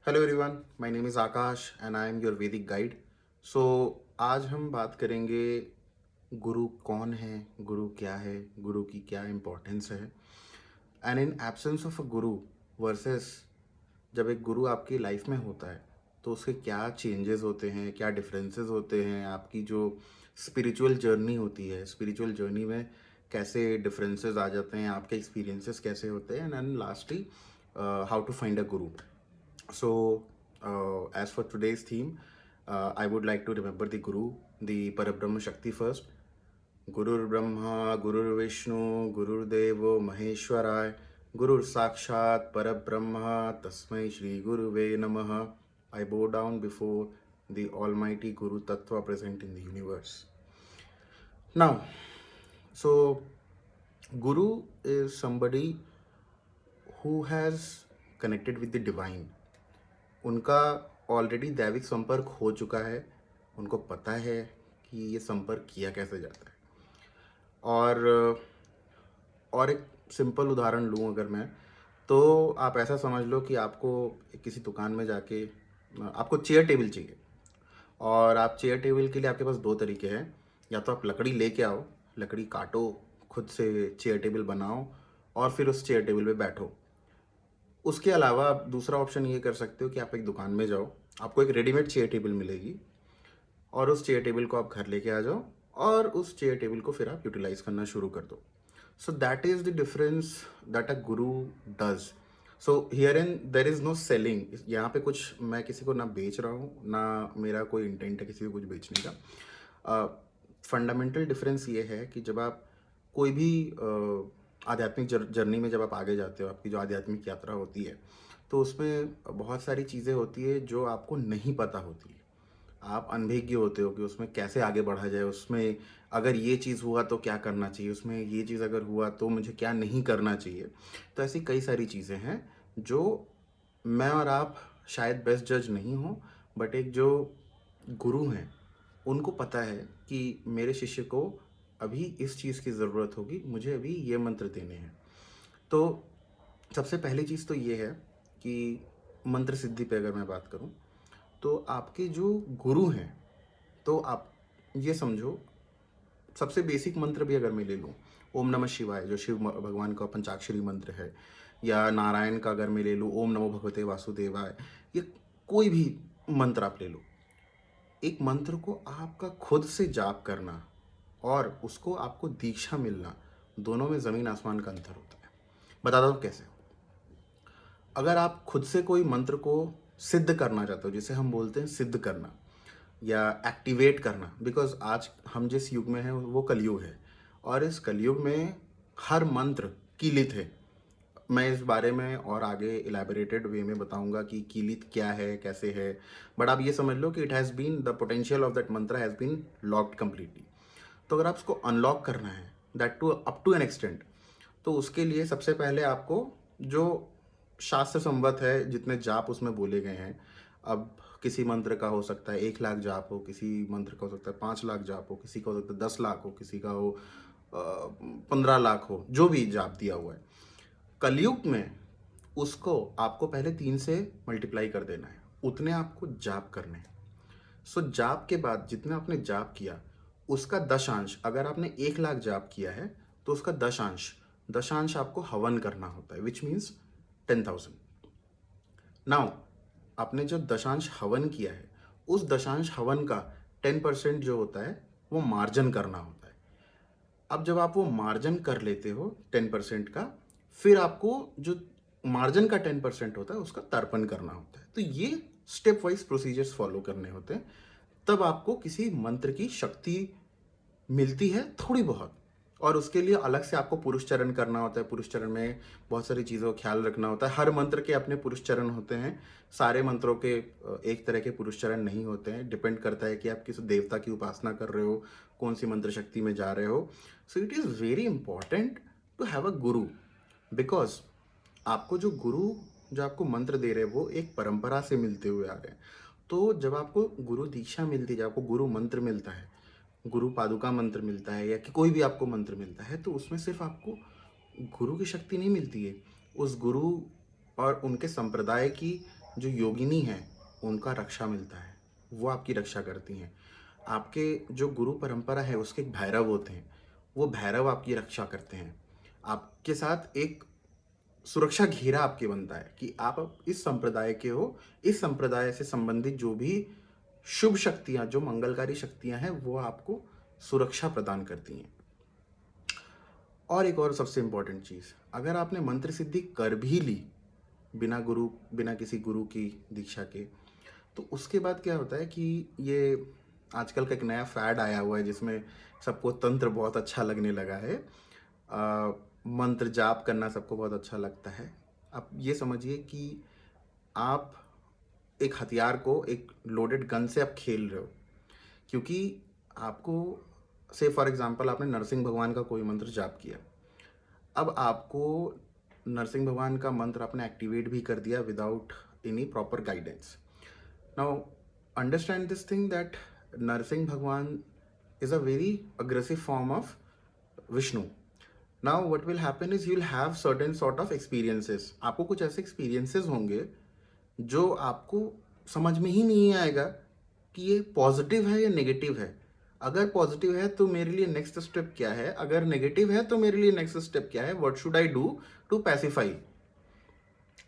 Hello everyone, my name is Akash and I am your वैदिक guide. सो आज हम बात करेंगे गुरु कौन है, गुरु क्या है, गुरु की क्या इम्पोर्टेंस है and in absence of a Guru versus जब एक गुरु आपकी लाइफ में होता है तो उसके क्या चेंजेस होते हैं, क्या डिफरेंसेस होते हैं, आपकी जो स्पिरिचुअल जर्नी होती है, स्पिरिचुअल जर्नी में कैसे डिफरेंसेस आ जाते हैं, आपके एक्सपीरियंसेस कैसे होते हैं and lastly how to find a guru. So, as for today's theme, I would like to remember the Guru, the Parabrahma Shakti first. Gurur Brahma, Gurur Vishnu, Gurur Devo Maheshwarai, Gurur Sakshat Parabrahma, Tasmai Shri Guruve Namaha. I bow down before the Almighty Guru Tattva present in the universe. Now, so Guru is somebody who has connected with the divine. उनका already दैविक संपर्क हो चुका है, उनको पता है कि ये संपर्क किया कैसे जाता है। और एक सिंपल उदाहरण लूँ अगर मैं, तो आप ऐसा समझ लो कि आपको किसी दुकान में जाके आपको चेयर टेबल चाहिए और आप चेयर टेबल के लिए आपके पास दो तरीके हैं। या तो आप लकड़ी लेके आओ, लकड़ी काटो, खुद से चेयर टेबल बनाओ और फिर उस चेयर टेबल पे बैठो। उसके अलावा आप दूसरा ऑप्शन ये कर सकते हो कि आप एक दुकान में जाओ, आपको एक रेडीमेड चेयर टेबल मिलेगी और उस चेयर टेबल को आप घर लेके आ जाओ और उस चेयर टेबल को फिर आप यूटिलाइज करना शुरू कर दो। So that is the difference that a guru does. So here and there is no selling. यहाँ पे कुछ मैं किसी को ना बेच रहा हूँ, ना मेरा कोई इंटेंट है किसी को कुछ बेचने का। फंडामेंटल डिफरेंस ये है कि जब आप कोई भी आध्यात्मिक जर्नी में जब आप आगे जाते हो, आपकी जो आध्यात्मिक यात्रा होती है, तो उसमें बहुत सारी चीज़ें होती है जो आपको नहीं पता होती है। आप अनभिज्ञ होते हो कि उसमें कैसे आगे बढ़ा जाए, उसमें अगर ये चीज़ हुआ तो क्या करना चाहिए, उसमें ये चीज़ अगर हुआ तो मुझे क्या नहीं करना चाहिए। तो ऐसी कई सारी चीज़ें हैं जो मैं और आप शायद बेस्ट जज नहीं हो, बट एक जो गुरु हैं उनको पता है कि मेरे शिष्य को अभी इस चीज़ की ज़रूरत होगी, मुझे अभी ये मंत्र देने हैं। तो सबसे पहली चीज़ तो ये है कि मंत्र सिद्धि पे अगर मैं बात करूं, तो आपके जो गुरु हैं, तो आप ये समझो, सबसे बेसिक मंत्र भी अगर मैं ले लूँ, ओम नमः शिवाय जो शिव भगवान का पंचाक्षरी मंत्र है, या नारायण का अगर मैं ले लूँ ओम नमो भगवते वासुदेवाय, या कोई भी मंत्र आप ले लो, एक मंत्र को आपका खुद से जाप करना और उसको आपको दीक्षा मिलना, दोनों में ज़मीन आसमान का अंतर होता है। बताता हूँ कैसे। अगर आप खुद से कोई मंत्र को सिद्ध करना चाहते हो, जिसे हम बोलते हैं सिद्ध करना या एक्टिवेट करना, बिकॉज आज हम जिस युग में हैं वो कलयुग है और इस कलयुग में हर मंत्र कीलित है। मैं इस बारे में और आगे इलेबोरेटेड वे में बताऊंगा कि कीलित क्या है, कैसे है, बट आप ये समझ लो कि it has been the potential of that mantra has been locked completely. तो अगर आप उसको अनलॉक करना है, that to up to an extent, तो उसके लिए सबसे पहले आपको जो शास्त्र संवत है, जितने जाप उसमें बोले गए हैं, अब किसी मंत्र का हो सकता है 1 लाख जाप हो, किसी मंत्र का हो सकता है 5 लाख जाप हो, किसी का हो सकता है 10 लाख हो, किसी का हो 15 लाख हो, जो भी जाप दिया हुआ है कलयुग में, उसको आपको पहले 3 से मल्टीप्लाई कर देना है, उतने आपको जाप करने हैं। सो जाप के बाद जितना आपने जाप किया उसका दशांश, अगर आपने 1 लाख जाप किया है तो उसका दशांश दशांश आपको हवन करना होता है, विच मीन्स 10,000। नाउ आपने जो दशांश हवन किया है, उस दशांश हवन का 10% जो होता है वो मार्जन करना होता है। अब जब आप वो मार्जन कर लेते हो 10% का, फिर आपको जो मार्जन का 10% होता है उसका तर्पण करना होता है। तो ये स्टेप वाइज प्रोसीजर्स फॉलो करने होते हैं, तब आपको किसी मंत्र की शक्ति मिलती है थोड़ी बहुत। और उसके लिए अलग से आपको पुरुष चरण करना होता है। पुरुष चरण में बहुत सारी चीज़ों का ख्याल रखना होता है। हर मंत्र के अपने पुरुष चरण होते हैं, सारे मंत्रों के एक तरह के पुरुष चरण नहीं होते हैं। डिपेंड करता है कि आप किस देवता की उपासना कर रहे हो, कौन सी मंत्र शक्ति में जा रहे हो। So it is very important to have a guru, because आपको जो गुरु जो आपको मंत्र दे रहे हैं वो एक परंपरा से मिलते हुए आ रहे हैं। तो जब आपको गुरु दीक्षा मिलती है, जब आपको गुरु मंत्र मिलता है, गुरु पादुका मंत्र मिलता है, या कि कोई भी आपको मंत्र मिलता है, तो उसमें सिर्फ आपको गुरु की शक्ति नहीं मिलती है, उस गुरु और उनके संप्रदाय की जो योगिनी हैं उनका रक्षा मिलता है, वो आपकी रक्षा करती हैं। आपके जो गुरु परंपरा है उसके एक भैरव होते हैं, वो भैरव आपकी रक्षा करते हैं। आपके साथ एक सुरक्षा घेरा आपके बनता है कि आप इस संप्रदाय के हो, इस संप्रदाय से संबंधित जो भी शुभ शक्तियाँ, जो मंगलकारी शक्तियाँ हैं, वो आपको सुरक्षा प्रदान करती हैं। और एक और सबसे इम्पोर्टेंट चीज़, अगर आपने मंत्र सिद्धि कर भी ली बिना किसी गुरु की दीक्षा के, तो उसके बाद क्या होता है कि ये आजकल का एक नया फैड आया हुआ है जिसमें सबको तंत्र बहुत अच्छा लगने लगा है। मंत्र जाप करना सबको बहुत अच्छा लगता है। आप ये समझिए कि आप एक हथियार को, एक लोडेड गन से आप खेल रहे हो, क्योंकि आपको, से फॉर एग्जांपल आपने नरसिंह भगवान का कोई मंत्र जाप किया, अब आपको नरसिंह भगवान का मंत्र आपने एक्टिवेट भी कर दिया without any proper guidance. Now understand this thing that Narasimha bhagwan is a very aggressive form of Vishnu. Now what will happen is you'll have certain sort of experiences. आपको कुछ ऐसे experiences होंगे जो आपको समझ में ही नहीं आएगा कि ये पॉजिटिव है या नेगेटिव है। अगर पॉजिटिव है तो मेरे लिए नेक्स्ट स्टेप क्या है, अगर नेगेटिव है तो मेरे लिए नेक्स्ट स्टेप क्या है, what should I do to pacify.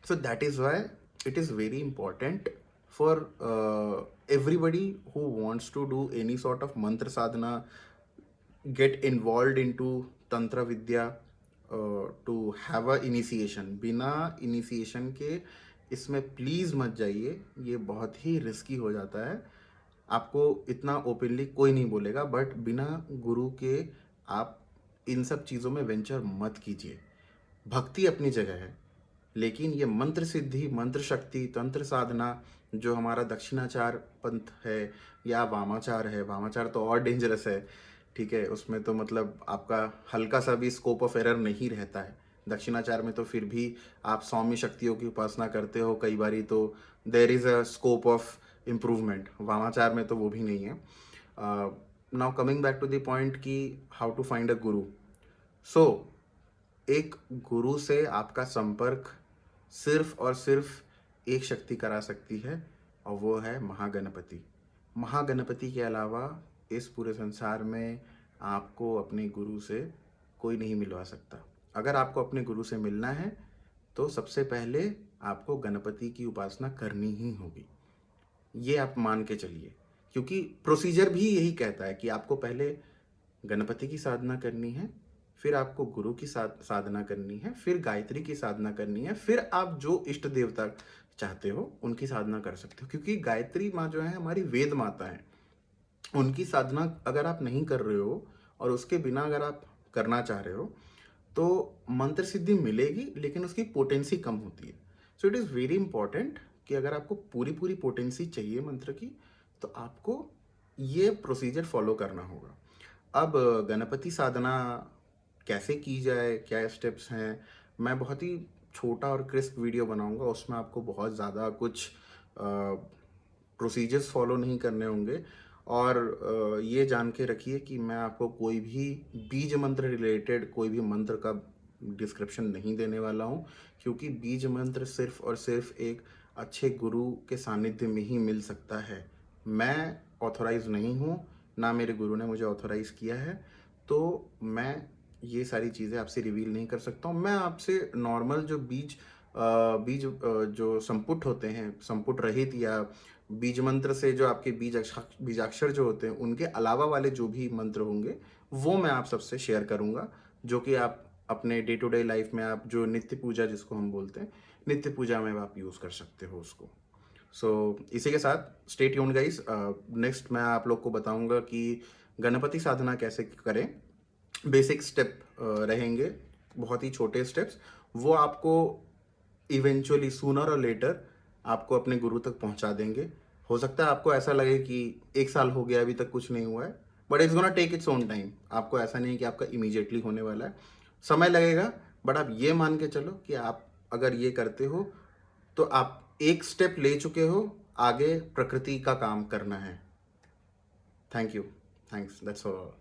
So that is why it is very important for everybody who wants to do any sort of mantra sadhana, get involved into tantra vidya, to have a initiation. बिना initiation के इसमें please मत जाइए, ये बहुत ही risky हो जाता है। आपको इतना ओपनली कोई नहीं बोलेगा, बट बिना गुरु के आप इन सब चीज़ों में वेंचर मत कीजिए। भक्ति अपनी जगह है, लेकिन ये मंत्र सिद्धि, मंत्र शक्ति, तंत्र साधना, जो हमारा दक्षिणाचार पंथ है या वामाचार है, वामाचार तो और डेंजरस है, ठीक है, उसमें तो मतलब आपका हल्का सा भी स्कोप ऑफ एरर नहीं रहता है। दक्षिणाचार में तो फिर भी आप सौम्य शक्तियों की उपासना करते हो, कई बारी तो there is a scope of improvement. वामाचार में तो वो भी नहीं है। Now coming back to the point कि how to find a guru. So एक गुरु से आपका संपर्क सिर्फ और सिर्फ एक शक्ति करा सकती है, और वो है महागणपति। महागणपति के अलावा इस पूरे संसार में आपको अपने गुरु से कोई नहीं मिलवा सकता। अगर आपको अपने गुरु से मिलना है तो सबसे पहले आपको गणपति की उपासना करनी ही होगी, ये आप मान के चलिए, क्योंकि प्रोसीजर भी यही कहता है कि आपको पहले गणपति की साधना करनी है, फिर आपको गुरु की साधना करनी है, फिर गायत्री की साधना करनी है, फिर आप जो इष्ट देवता चाहते हो उनकी साधना कर सकते हो। क्योंकि गायत्री माँ जो है हमारी वेद माता है, उनकी साधना अगर आप नहीं कर रहे हो और उसके बिना अगर आप करना चाह रहे हो तो मंत्र सिद्धि मिलेगी, लेकिन उसकी पोटेंसी कम होती है। सो इट इज़ वेरी इंपॉर्टेंट कि अगर आपको पूरी पूरी पोटेंसी चाहिए मंत्र की, तो आपको ये प्रोसीजर फॉलो करना होगा। अब गणपति साधना कैसे की जाए, क्या स्टेप्स हैं, मैं बहुत ही छोटा और क्रिस्प वीडियो बनाऊंगा, उसमें आपको बहुत ज़्यादा कुछ प्रोसीजर्स फॉलो नहीं करने होंगे। और ये जान के रखिए कि मैं आपको कोई भी बीज मंत्र रिलेटेड कोई भी मंत्र का डिस्क्रिप्शन नहीं देने वाला हूँ, क्योंकि बीज मंत्र सिर्फ और सिर्फ एक अच्छे गुरु के सानिध्य में ही मिल सकता है। मैं ऑथोराइज नहीं हूँ, ना मेरे गुरु ने मुझे ऑथोराइज किया है, तो मैं ये सारी चीज़ें आपसे रिवील नहीं कर सकता हूँ। मैं आपसे नॉर्मल जो बीज जो संपुट होते हैं, संपुट रहित या बीज मंत्र से जो आपके बीजाक्षर जो होते हैं, उनके अलावा वाले जो भी मंत्र होंगे वो मैं आप सबसे शेयर करूँगा, जो कि आप अपने डे टू डे लाइफ में, आप जो नित्य पूजा जिसको हम बोलते हैं, नित्य पूजा में आप यूज़ कर सकते हो उसको। सो इसी के साथ स्टे ट्यून्ड गाइस। नेक्स्ट मैं आप लोग को बताऊंगा कि गणपति साधना कैसे करें। बेसिक स्टेप रहेंगे, बहुत ही छोटे स्टेप्स, वो आपको इवेंचुअली सूनर और लेटर आपको अपने गुरु तक पहुंचा देंगे। हो सकता है आपको ऐसा लगे कि 1 साल हो गया अभी तक कुछ नहीं हुआ है, but it's gonna take its own time. आपको ऐसा नहीं है कि आपका इमीडिएटली होने वाला है, समय लगेगा, बट आप ये मान के चलो कि आप अगर ये करते हो तो आप एक स्टेप ले चुके हो, आगे प्रकृति का काम करना है। Thank you, thanks, that's all.